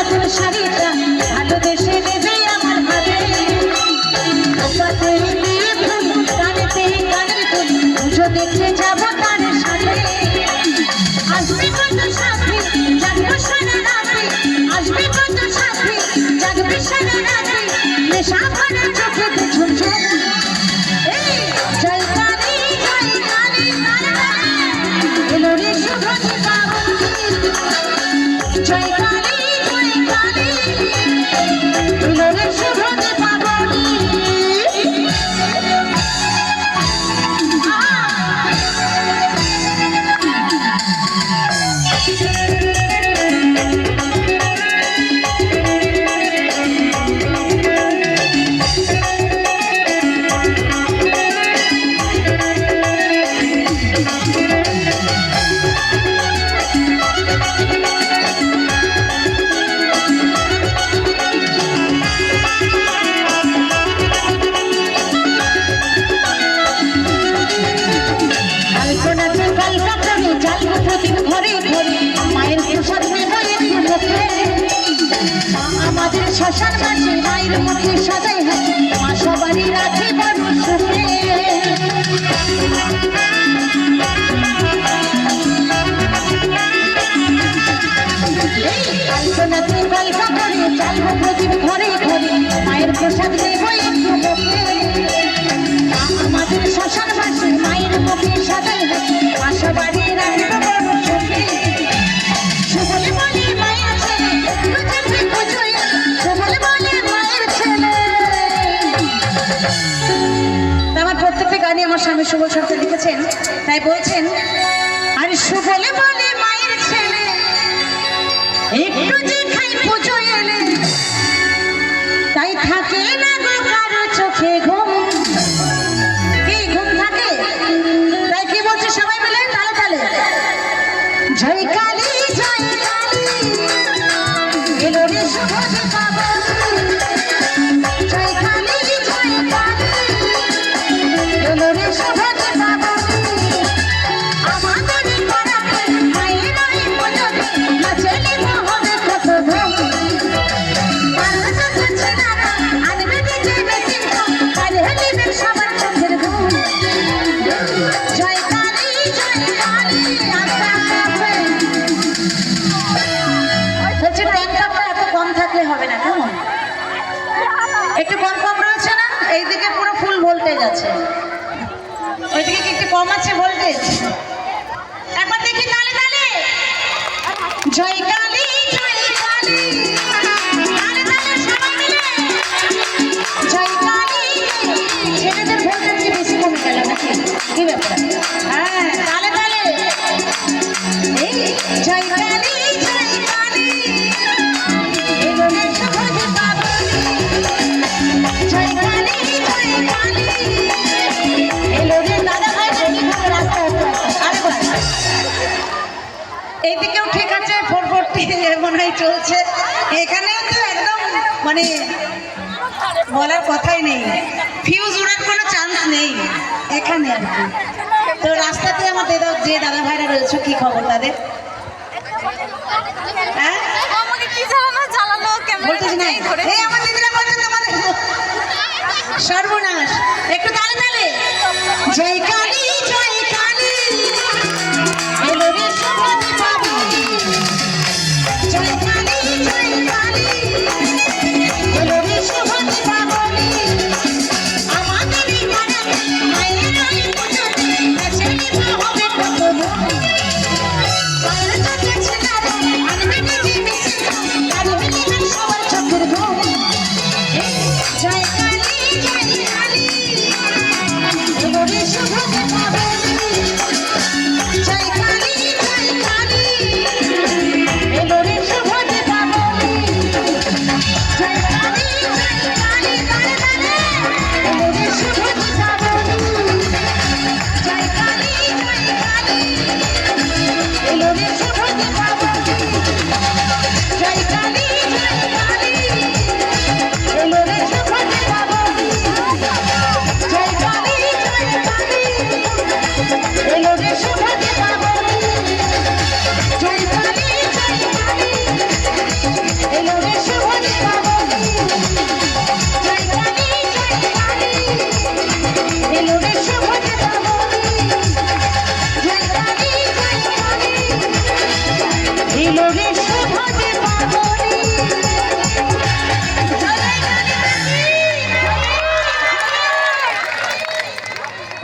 তোর শাড়িটা ভালোবেসে নেবে আমার হাতে কানেতে কানের তুল পুজো দেখতে যাবো তার সাথে আসবে কত সাথী জাগবে সারা রাতে আসবে কত সাথী জাগবে সারা রাতে নেশা ভরা চোখে ঝুমঝুম জয় কালী এলো রে শুভ দীপাবলি জয় কালী এলো রে শুভ দীপাবলি আমাদের শ্মশান মাঝে মায়ের মুখে সদাই হাসি মা সবারই রাখে বড় সুখে কালপনাতে কলকা করে চালবো প্রদীপ ঘরে ঘরে মায়ের প্রসাদ নেব একটু মুখে আমাদের শ্মশান মাঝে মায়ের মুখে সদাই হাসি মা সবারই রাখে বড় সুখে সুবলে বলে মায়ের ছেলে আমার প্রত্যেকটা গানে আমার স্বামী সুবল সরকার লিখেছেন তাই বলছেন আর সুবলে বলে মায়ের ছেলে একটু যে খাই পুজো এলে তাই থাকে না গো কারো চোখে ঘুম কি ঘুম থাকে তাই কি বলছে সবাই মিলে তালে তালে জয় কালী এলো রে শুভ দীপাবলি জয় কালী এলো রে শুভ দীপাবলি আমাদের পাড়াতে মায়ের ওই পুজোতে নাচলে মোহনে কত ধুম পাড়ার যত ছেলেরা আনবে দিতে বেশি কাল হেলিবে সবার চোখের ঘুম জয় কালী আস্তে আস্তে বলছি ট্যাঙ্কটা এত কম থাকলে হবে না কেমন একটু কম কম রয়েছে না এইদিকে পুরো ফুল ভোল্টেজ আছে ওইদিকে কি একটু কম আছে ভোল্টেজ একবার দেখি তালে তালে জয় কালী তালে তালে সবাই মিলে জয় কালী ছেলেদের ভোল্টেজ কি বেশি কমে গেল নাকি কি ব্যাপার হ্যাঁ তালে তালে এই জয় কালী এলো রে শুভ দীপাবলি জয় কালী এলো রে দাদা ভাই রাস্তা আরেকবার এইদিকেও ঠিক আছে 440 মনে হয় চলছে এখানেও তো একদম মানে বলার কথাই নেই ফিউজ উড়ার কোনো চান্স নেই এখানে আর কি তো রাস্তাতে আমাদের যে দাদা ভাইরা রয়েছে কি খবর তাদের হ্যাঁ সর্বনাশ একটু তালে তালে জয় কালী এলো রে শুভ দীপাবলি জয় কালী এলো রে শুভ দীপাবলি আমাদের মায়ের ওই পুজোতে নাচলে হবে কত ধুম পাড়ার যত ছেলেরা আনবে দিতে বেশি কাল হেলিবে সবার চোখের ঘুম জয় কালী এলো রে শুভ দীপাবলি জয় কালী এলো রে শুভ দীপাবলি জয় কালী এলো রে শুভ দীপাবলি জয় কালী এলো রে শুভ দীপাবলি জয় কালী এলো রে শুভ দীপাবলি জয় কালী এলো রে শুভ দীপাবলি জয় কালী এলো এলো রে